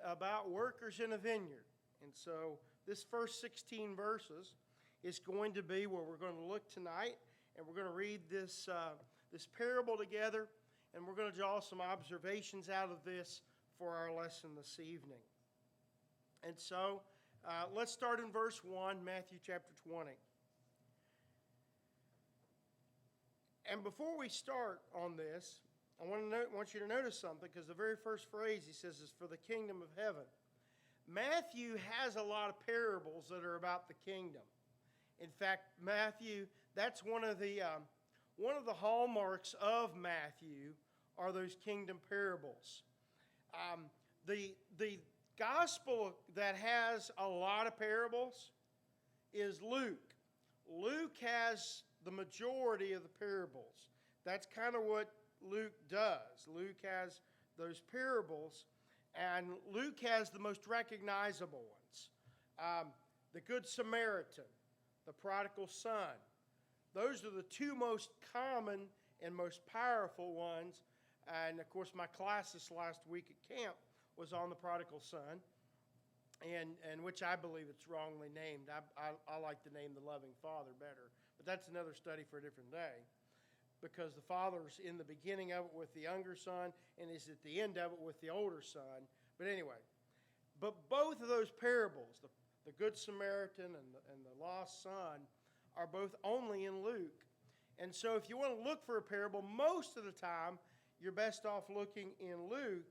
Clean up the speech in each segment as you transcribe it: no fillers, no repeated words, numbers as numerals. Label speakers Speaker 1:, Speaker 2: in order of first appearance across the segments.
Speaker 1: about workers in a vineyard. And so this first 16 verses is going to be where we're going to look tonight, and we're going to read this parable together, and we're going to draw some observations out of this for our lesson this evening. And so let's start in verse 1, Matthew chapter 20. And before we start on this, I want you to notice something, because the very first phrase he says is for the kingdom of heaven. Matthew has a lot of parables that are about the kingdom. In fact, Matthew, that's one of the hallmarks of Matthew are those kingdom parables. The gospel that has a lot of parables is Luke. Luke has the majority of the parables. That's kind of what Luke does. Luke has those parables, and Luke has the most recognizable ones. The Good Samaritan, the prodigal son. Those are the two most common and most powerful ones. And of course, my class this last week at camp was on the prodigal son, and which I believe it's wrongly named. I like to name the loving father better, but that's another study for a different day, because the father's in the beginning of it with the younger son and is at the end of it with the older son. But anyway, but both of those parables, the Good Samaritan and the lost son, are both only in Luke. And so if you want to look for a parable, most of the time you're best off looking in Luke,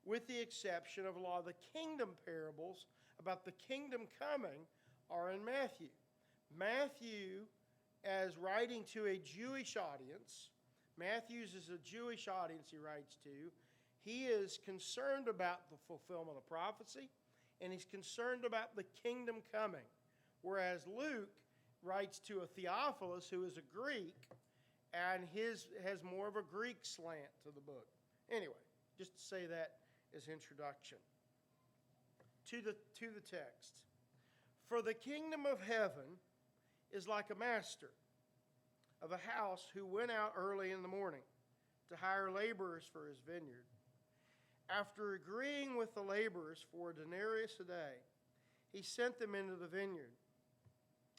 Speaker 1: with the exception of a lot of the kingdom parables about the kingdom coming are in Matthew. Matthew, as writing to a Jewish audience, Matthew's is a Jewish audience he writes to. He is concerned about the fulfillment of prophecy, and he's concerned about the kingdom coming. Whereas Luke writes to a Theophilus who is a Greek, and his has more of a Greek slant to the book. Anyway, just to say that as introduction to the text. For the kingdom of heaven is like a master of a house who went out early in the morning to hire laborers for his vineyard. After agreeing with the laborers for a denarius a day, he sent them into the vineyard.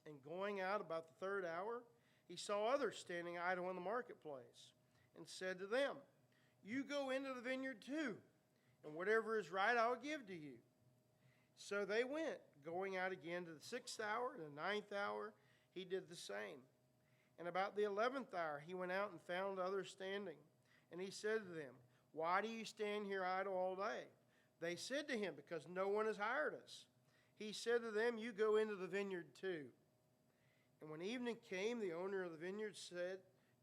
Speaker 1: And going out about the third hour, he saw others standing idle in the marketplace, and said to them, "You go into the vineyard too, and whatever is right I will give to you." So they went, going out again to the 6th hour and the 9th hour, he did the same. And about the 11th hour he went out and found others standing. And he said to them, "Why do you stand here idle all day?" They said to him, "Because no one has hired us." He said to them, "You go into the vineyard too." And when evening came, the owner of the vineyard said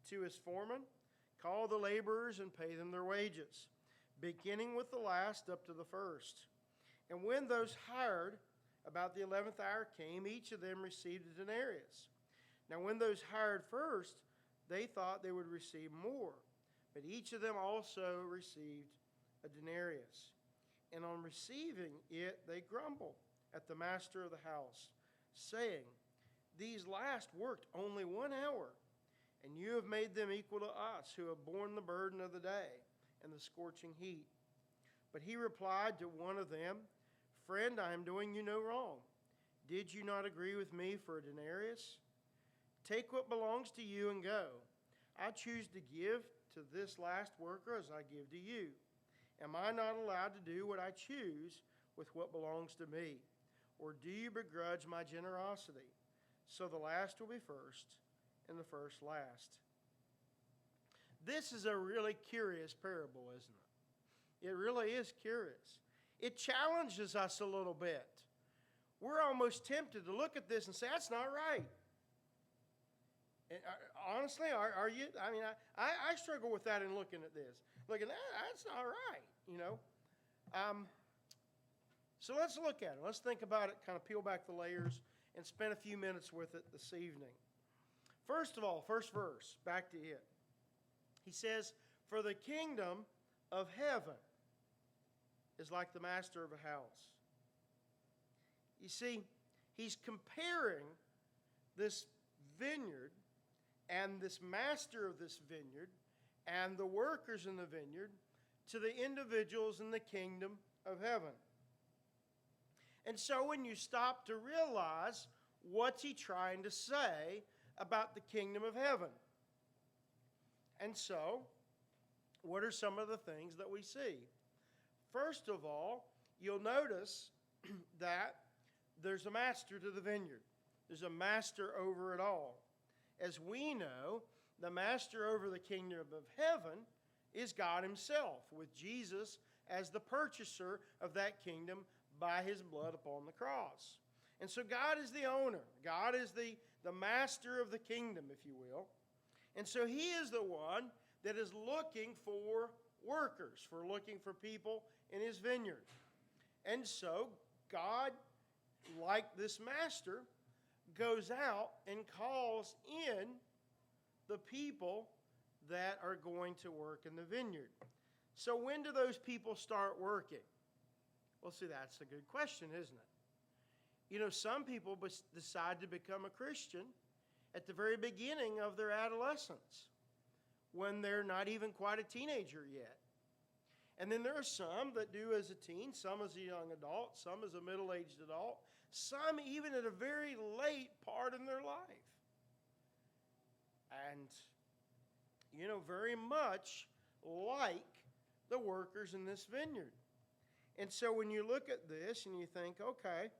Speaker 1: to his foreman, "Call the laborers and pay them their wages, beginning with the last up to the first." And when those hired about the 11th hour came, each of them received a denarius. Now when those hired first, they thought they would receive more, but each of them also received a denarius. And on receiving it, they grumbled at the master of the house, saying, "These last worked only 1 hour, and you have made them equal to us, who have borne the burden of the day and the scorching heat." But he replied to one of them, "Friend, I am doing you no wrong. Did you not agree with me for a denarius? Take what belongs to you and go. I choose to give to this last worker as I give to you. Am I not allowed to do what I choose with what belongs to me? Or do you begrudge my generosity? So the last will be first, and the first last." This is a really curious parable, isn't it? It really is curious. It challenges us a little bit. We're almost tempted to look at this and say, "That's not right." And honestly, are you? I mean, I struggle with that in looking at this. Looking, that's not right, you know. So let's look at it. Let's think about it, kind of peel back the layers, and spend a few minutes with it this evening. First of all, first verse, back to it. He says, "For the kingdom of heaven is like the master of a house." You see, he's comparing this vineyard and this master of this vineyard and the workers in the vineyard to the individuals in the kingdom of heaven. And so when you stop to realize, what's he trying to say about the kingdom of heaven? And so, what are some of the things that we see? First of all, you'll notice that there's a master to the vineyard. There's a master over it all. As we know, the master over the kingdom of heaven is God himself, with Jesus as the purchaser of that kingdom by his blood upon the cross. And so God is the owner. God is the master of the kingdom, if you will. And so he is the one that is looking for workers, looking for people in his vineyard. And so God, like this master, goes out and calls in the people that are going to work in the vineyard. So when do those people start working? Well, see, that's a good question, isn't it? You know, some people decide to become a Christian at the very beginning of their adolescence, when they're not even quite a teenager yet. And then there are some that do as a teen, some as a young adult, some as a middle-aged adult, some even at a very late part in their life. And, you know, very much like the workers in this vineyard. And so when you look at this and you think, okay,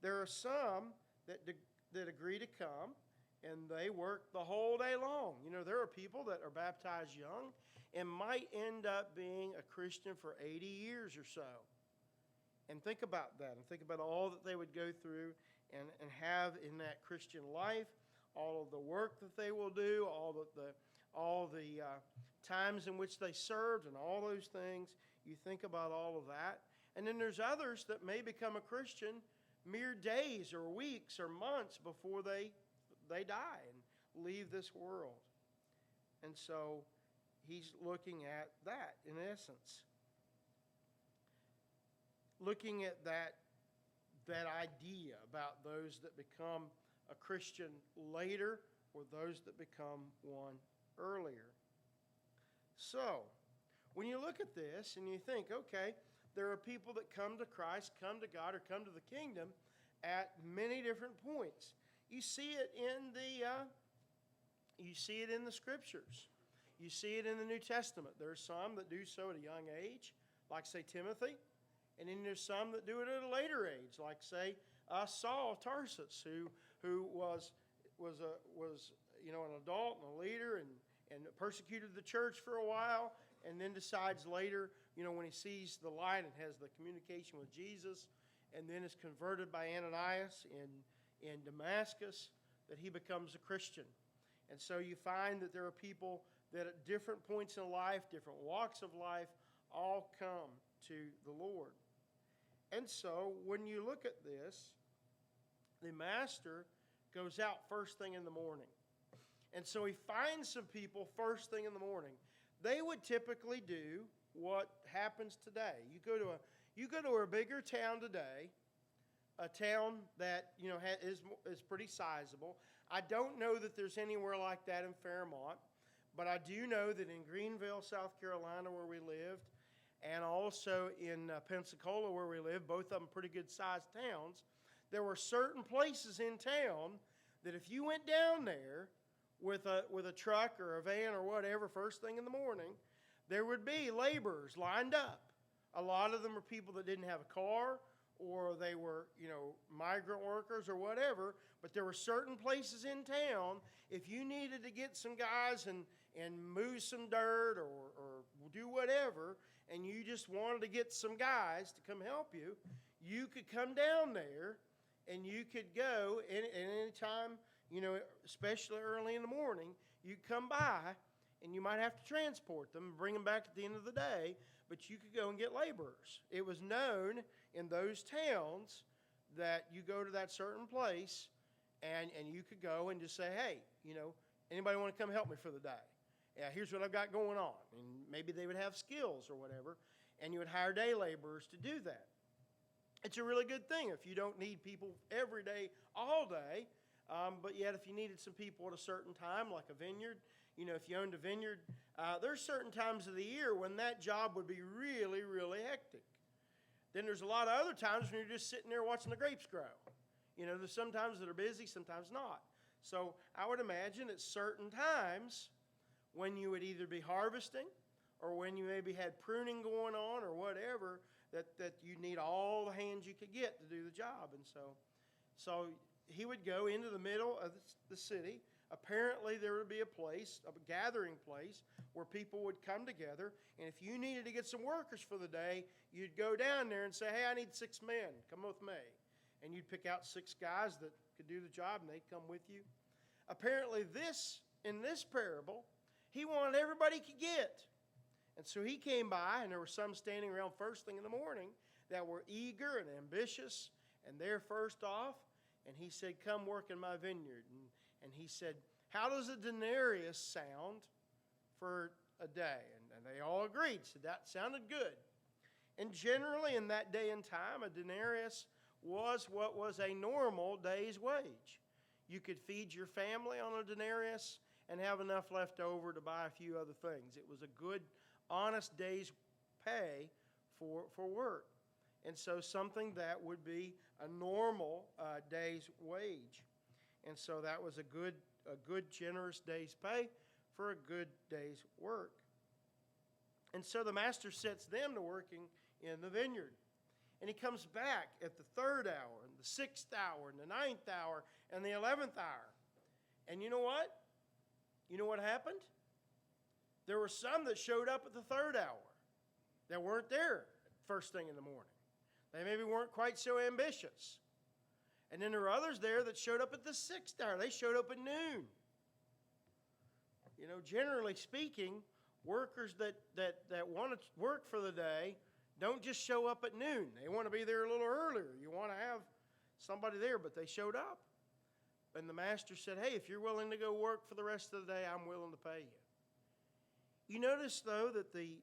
Speaker 1: there are some that agree to come, and they work the whole day long. You know, there are people that are baptized young and might end up being a Christian for 80 years or so. And think about that, and think about all that they would go through and have in that Christian life, all of the work that they will do, all the times in which they served, and all those things. You think about all of that. And then there's others that may become a Christian mere days or weeks or months before they die and leave this world. And so he's looking at that in essence. Looking at that idea about those that become a Christian later or those that become one earlier. So, when you look at this and you think, okay, there are people that come to Christ, come to God, or come to the kingdom at many different points. You see it in the Scriptures. You see it in the New Testament. There are some that do so at a young age, like, say, Timothy. And then there's some that do it at a later age, like, say, Saul of Tarsus, who was an adult and a leader and persecuted the church for a while, and then decides later, when he sees the light and has the communication with Jesus, and then is converted by Ananias in Damascus, that he becomes a Christian. And so you find that there are people that at different points in life, different walks of life, all come to the Lord. And so when you look at this, the master goes out first thing in the morning. And so he finds some people first thing in the morning. They would typically do what happens today. You go to a bigger town today, a town that is pretty sizable. I don't know that there's anywhere like that in Fairmont, but I do know that in Greenville, South Carolina, where we lived, and also in Pensacola, where we lived, both of them pretty good-sized towns, there were certain places in town that if you went down there with a truck or a van or whatever first thing in the morning, there would be laborers lined up. A lot of them were people that didn't have a car, or they were, migrant workers or whatever, but there were certain places in town, if you needed to get some guys and move some dirt or do whatever, and you just wanted to get some guys to come help you, you could come down there and you could go, and any time, especially early in the morning, you'd come by, and you might have to transport them and bring them back at the end of the day, but you could go and get laborers. It was known in those towns that you go to that certain place, and you could go and just say, hey, anybody want to come help me for the day? Yeah, here's what I've got going on. And maybe they would have skills or whatever, and you would hire day laborers to do that. It's a really good thing if you don't need people every day, all day, but yet if you needed some people at a certain time, like a vineyard, if you owned a vineyard, there's certain times of the year when that job would be really, really hectic. Then there's a lot of other times when you're just sitting there watching the grapes grow. There's some times that are busy, sometimes not. So I would imagine at certain times when you would either be harvesting or when you maybe had pruning going on or whatever, that you need all the hands you could get to do the job. And so he would go into the middle of the city. Apparently there would be a place, a gathering place, where people would come together. And if you needed to get some workers for the day, you'd go down there and say, hey, I need 6 men. Come with me. And you'd pick out 6 guys that could do the job, and they'd come with you. Apparently in this parable, he wanted everybody he could get. And so he came by, and there were some standing around first thing in the morning that were eager and ambitious, and they're first off. And he said, come work in my vineyard. And he said, how does a denarius sound for a day? And they all agreed. So that sounded good. And generally in that day and time, a denarius was what was a normal day's wage. You could feed your family on a denarius and have enough left over to buy a few other things. It was a good, honest day's pay for work. And so something that would be a normal day's wage. And so that was a good, generous day's pay for a good day's work. And so the master sets them to working in the vineyard. And he comes back at the 3rd hour, and the 6th hour, and the 9th hour, and the 11th hour. And you know what? You know what happened? There were some that showed up at the 3rd hour that weren't there first thing in the morning. They maybe weren't quite so ambitious. And then there were others there that showed up at the 6th hour. They showed up at noon. Generally speaking, workers that want to work for the day don't just show up at noon. They want to be there a little earlier. You want to have somebody there, but they showed up. And the master said, hey, if you're willing to go work for the rest of the day, I'm willing to pay you. You notice, though, that the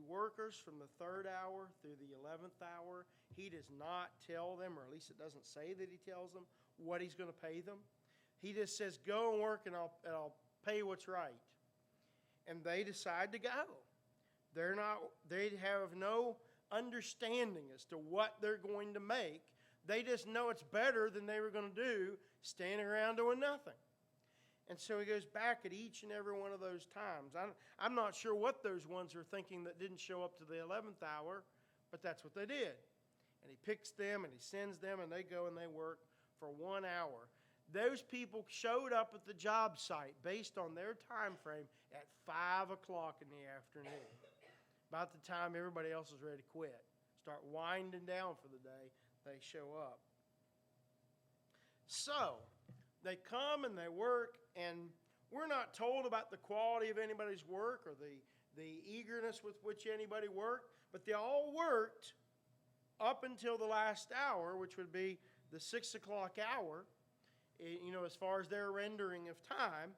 Speaker 1: workers from the 3rd hour through the 11th hour, he does not tell them, or at least it doesn't say that he tells them, what he's going to pay them. He just says, go and work, and I'll pay you what's right. And they decide to go. They have no understanding as to what they're going to make. They just know it's better than they were going to do standing around doing nothing. And so he goes back at each and every one of those times. I'm not sure what those ones are thinking that didn't show up to the 11th hour, but that's what they did. And he picks them and he sends them, and they go and they work for 1 hour. Those people showed up at the job site based on their time frame at 5 o'clock in the afternoon. About the time everybody else is ready to quit, start winding down for the day, they show up. So they come and they work, and we're not told about the quality of anybody's work or the eagerness with which anybody worked, but they all worked up until the last hour, which would be the 6 o'clock hour. As far as their rendering of time,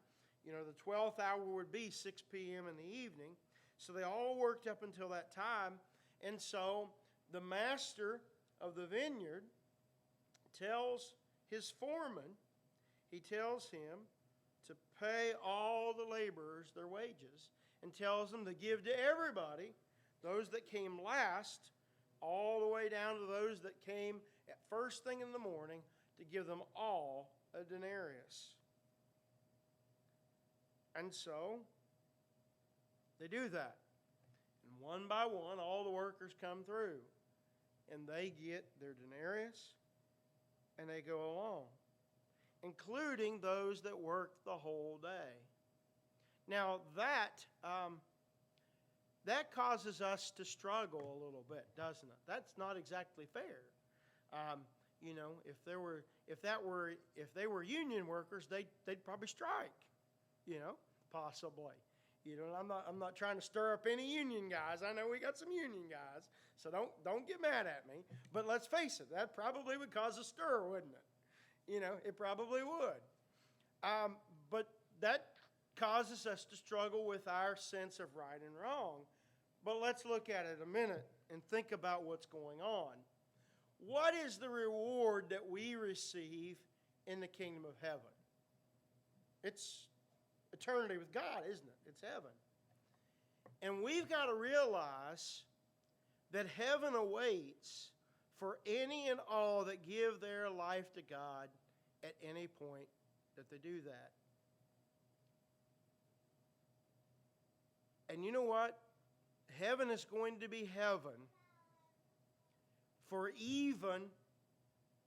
Speaker 1: the 12th hour would be 6 p.m. in the evening. So they all worked up until that time. And so the master of the vineyard tells his foreman, he tells him to pay all the laborers their wages, and tells them to give to everybody, those that came last, all the way down to those that came at first thing in the morning, to give them all a denarius. And so they do that. And one by one, all the workers come through, and they get their denarius, and they go along, including those that worked the whole day. Now that causes us to struggle a little bit, doesn't it? That's not exactly fair. If they were union workers, they'd probably strike. Possibly. I'm not trying to stir up any union guys. I know we got some union guys, so don't get mad at me. But let's face it, that probably would cause a stir, wouldn't it? It probably would. But that causes us to struggle with our sense of right and wrong. But let's look at it a minute and think about what's going on. What is the reward that we receive in the kingdom of heaven? It's eternity with God, isn't it? It's heaven. And we've got to realize that heaven awaits for any and all that give their life to God at any point that they do that. And you know what? Heaven is going to be heaven for even,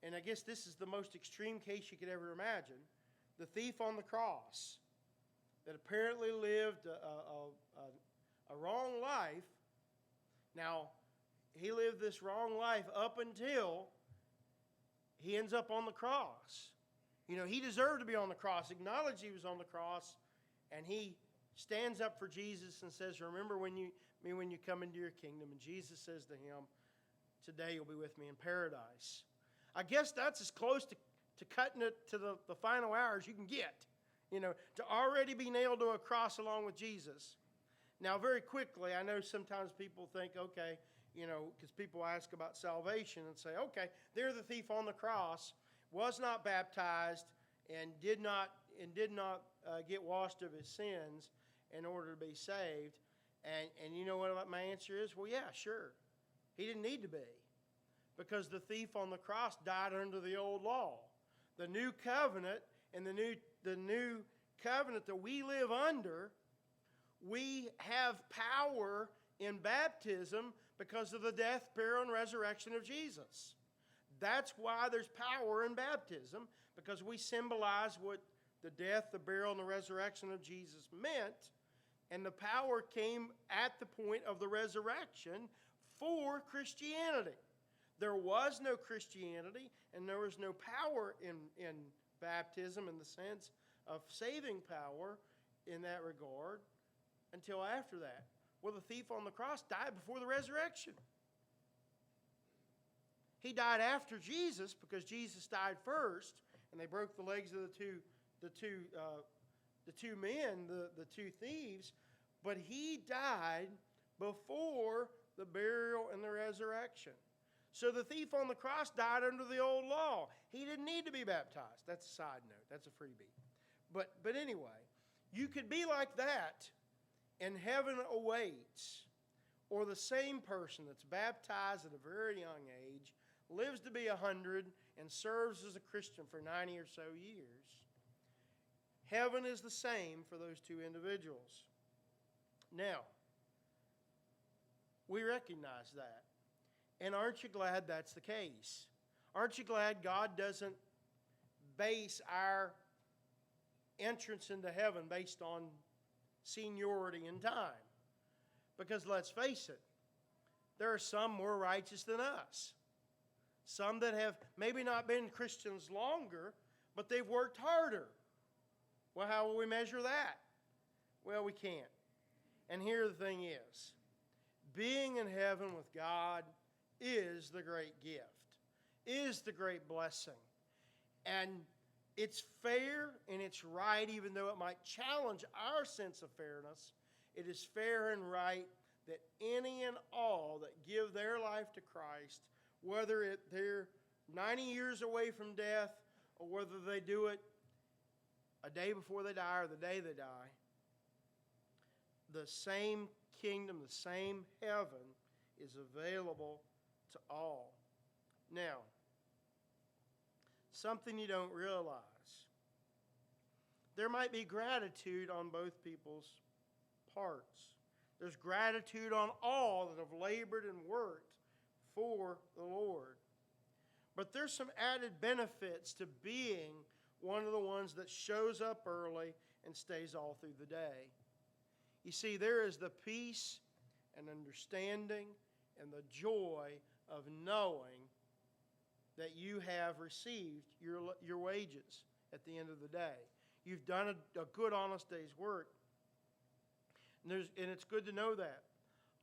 Speaker 1: and I guess this is the most extreme case you could ever imagine, the thief on the cross that apparently lived a wrong life. Now, he lived this wrong life up until he ends up on the cross. You know, he deserved to be on the cross, acknowledged he was on the cross, and he stands up for Jesus and says, remember when you come into your kingdom. And Jesus says to him, today you'll be with me in paradise. I guess that's as close to cutting it to the final hours you can get. You know, to already be nailed to a cross along with Jesus. Now, very quickly, I know sometimes people think, okay, you know, because people ask about salvation and say, okay, there the thief on the cross was not baptized and did not get washed of his sins in order to be saved. And you know what my answer is? Well, yeah, sure. He didn't need to be. Because the thief on the cross died under the old law. The new covenant and the new covenant that we live under, we have power in baptism because of the death, burial, and resurrection of Jesus. That's why there's power in baptism, because we symbolize what the death, the burial, and the resurrection of Jesus meant. And the power came at the point of the resurrection for Christianity. There was no Christianity, and there was no power in baptism in the sense of saving power in that regard until after that. Well, the thief on the cross died before the resurrection. He died after Jesus because Jesus died first, and they broke the legs of the two men, the two thieves, but he died before the burial and the resurrection. So the thief on the cross died under the old law. He didn't need to be baptized. That's a side note. That's a freebie. But anyway, you could be like that, and heaven awaits. Or the same person that's baptized at a very young age, lives to be 100, and serves as a Christian for 90 or so years. Heaven is the same for those two individuals. Now, we recognize that. And aren't you glad that's the case? Aren't you glad God doesn't base our entrance into heaven based on seniority and time? Because let's face it, there are some more righteous than us. Some that have maybe not been Christians longer, but they've worked harder. Well, how will we measure that? Well, we can't. And here the thing is, being in heaven with God is the great gift, is the great blessing. And it's fair and it's right, even though it might challenge our sense of fairness. It is fair and right that any and all that give their life to Christ, whether they're 90 years away from death or whether they do it a day before they die or the day they die, the same kingdom, the same heaven is available to all. Now, something you don't realize. There might be gratitude on both people's parts. There's gratitude on all that have labored and worked for the Lord. But there's some added benefits to being one of the ones that shows up early and stays all through the day. You see, there is the peace and understanding and the joy of knowing that you have received your wages at the end of the day. You've done a good, honest day's work. And it's good to know that.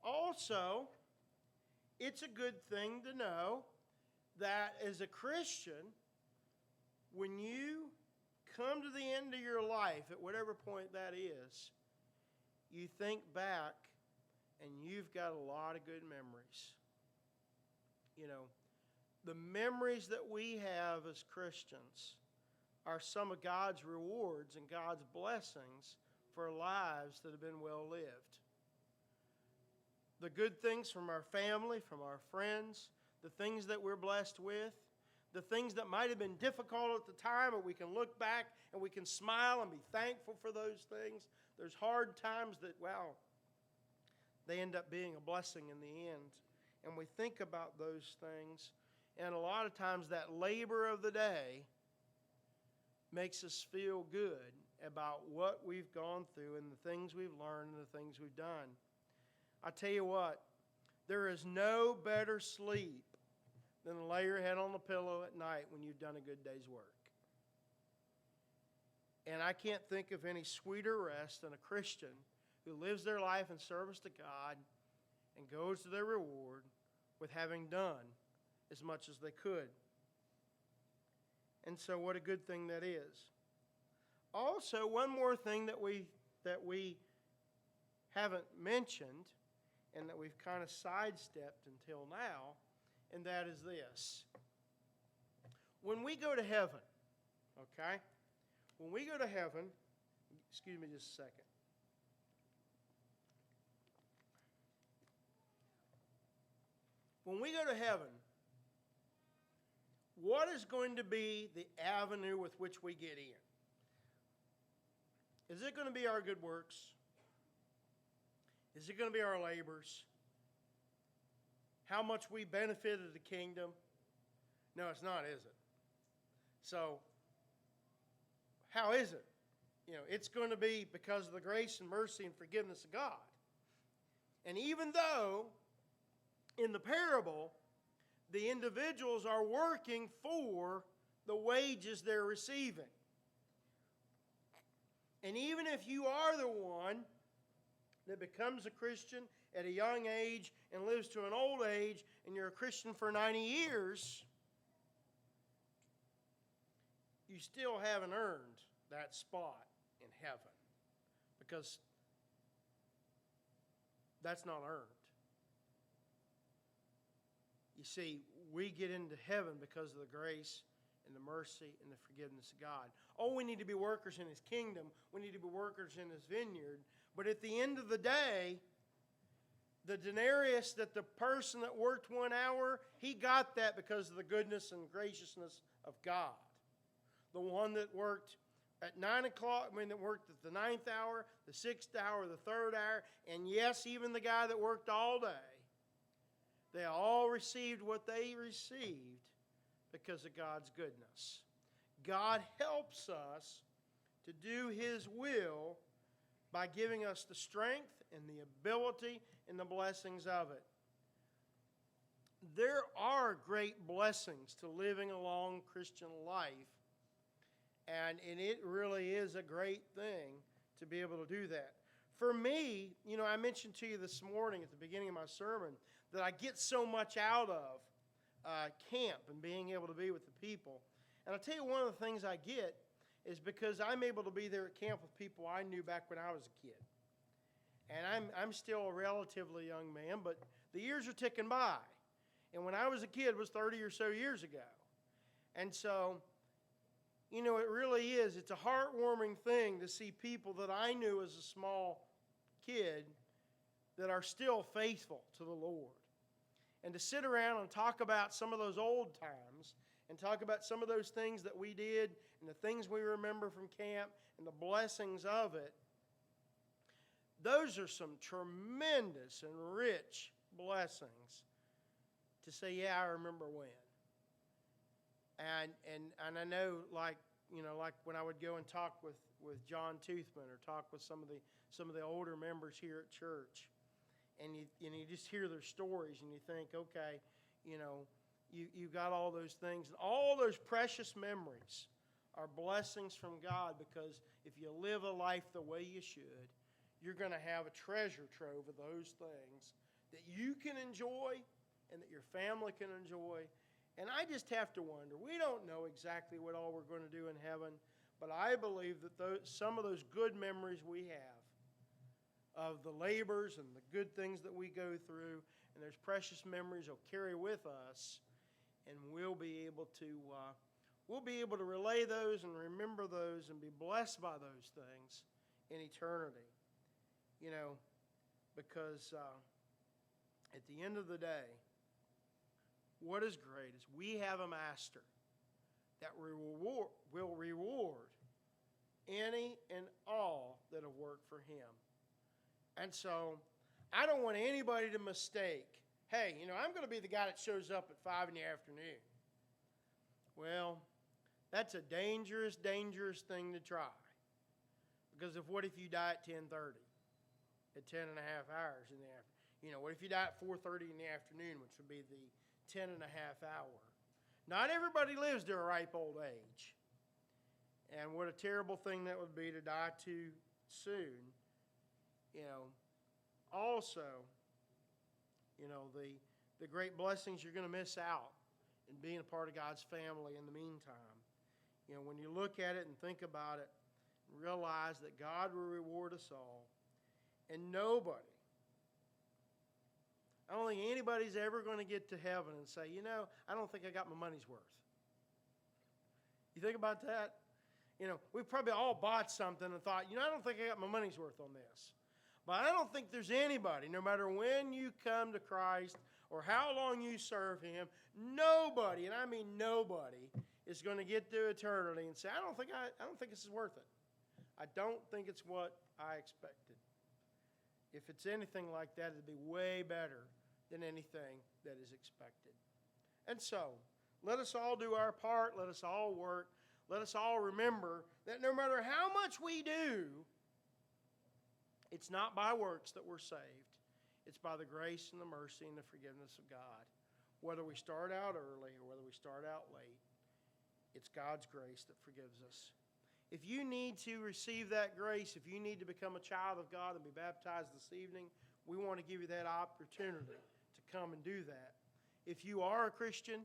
Speaker 1: Also, it's a good thing to know that as a Christian, when you come to the end of your life, at whatever point that is, you think back and you've got a lot of good memories. You know, the memories that we have as Christians are some of God's rewards and God's blessings for lives that have been well lived. The good things from our family, from our friends, the things that we're blessed with, the things that might have been difficult at the time, but we can look back and we can smile and be thankful for those things. There's hard times that, wow, they end up being a blessing in the end. And we think about those things, and a lot of times that labor of the day makes us feel good about what we've gone through and the things we've learned and the things we've done. I tell you what, there is no better sleep than to lay your head on the pillow at night when you've done a good day's work. And I can't think of any sweeter rest than a Christian who lives their life in service to God and goes to their reward with having done as much as they could. And so what a good thing that is. Also, one more thing that we haven't mentioned and that we've kind of sidestepped until now, and that is this. When we go to heaven, okay? When we go to heaven, excuse me just a second. When we go to heaven, what is going to be the avenue with which we get in? Is it going to be our good works? Is it going to be our labors? How much we benefited the kingdom? No, it's not, is it? So, how is it? It's going to be because of the grace and mercy and forgiveness of God. And even though in the parable, the individuals are working for the wages they're receiving. And even if you are the one that becomes a Christian at a young age and lives to an old age, and you're a Christian for 90 years, you still haven't earned that spot in heaven, because that's not earned. You see, we get into heaven because of the grace and the mercy and the forgiveness of God. Oh, we need to be workers in His kingdom. We need to be workers in His vineyard. But at the end of the day, the denarius that the person that worked 1 hour, he got that because of the goodness and graciousness of God. The one that worked at 9 o'clock, that worked at the 9th hour, the 6th hour, the 3rd hour, and yes, even the guy that worked all day, they all received what they received because of God's goodness. God helps us to do His will by giving us the strength and the ability and the blessings of it. There are great blessings to living a long Christian life, and it really is a great thing to be able to do that. For me, I mentioned to you this morning at the beginning of my sermon that I get so much out of camp and being able to be with the people. And I'll tell you, one of the things I get is because I'm able to be there at camp with people I knew back when I was a kid. And I'm still a relatively young man, but the years are ticking by. And when I was a kid, it was 30 or so years ago. And so, it really is. It's a heartwarming thing to see people that I knew as a small kid that are still faithful to the Lord. And to sit around and talk about some of those old times and talk about some of those things that we did and the things we remember from camp and the blessings of it, those are some tremendous and rich blessings to say, yeah, I remember when. And I know, like when I would go and talk with John Toothman or talk with some of the older members here at church, and you just hear their stories and you think, okay, you got all those things. And all those precious memories are blessings from God, because if you live a life the way you should, you're going to have a treasure trove of those things that you can enjoy and that your family can enjoy. And I just have to wonder, we don't know exactly what all we're going to do in heaven, but I believe that some of those good memories we have of the labors and the good things that we go through, and there's precious memories will carry with us, and we'll be able to relay those and remember those and be blessed by those things in eternity. You know, because at the end of the day, what is great is we have a master that will reward any and all that have worked for him. And so I don't want anybody to mistake, hey, I'm going to be the guy that shows up at 5 in the afternoon. Well, that's a dangerous, dangerous thing to try. Because what if you die at 10:30? At 10 and a half hours in the afternoon? What if you die at 4:30 in the afternoon, which would be the 10 and a half hour? Not everybody lives to a ripe old age. And what a terrible thing that would be to die too soon. Also, the great blessings you're going to miss out in being a part of God's family in the meantime. When you look at it and think about it, realize that God will reward us all. And nobody, I don't think anybody's ever going to get to heaven and say, I don't think I got my money's worth. You think about that? We've probably all bought something and thought, I don't think I got my money's worth on this. But I don't think there's anybody, no matter when you come to Christ or how long you serve him, nobody, and I mean nobody, is going to get to eternity and say, I don't think this is worth it. I don't think it's what I expected. If it's anything like that, it'd be way better than anything that is expected. And so, let us all do our part. Let us all work. Let us all remember that no matter how much we do, it's not by works that we're saved. It's by the grace and the mercy and the forgiveness of God. Whether we start out early or whether we start out late, it's God's grace that forgives us. If you need to receive that grace, if you need to become a child of God and be baptized this evening, we want to give you that opportunity to come and do that. If you are a Christian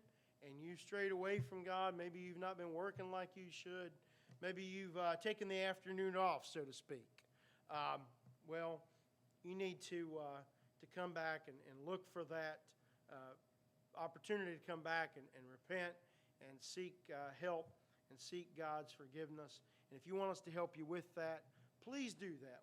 Speaker 1: and you've strayed away from God, maybe you've not been working like you should, maybe you've taken the afternoon off, so to speak. Well, you need to come back and look for that opportunity to come back and repent and seek help and seek God's forgiveness. And if you want us to help you with that, please do that.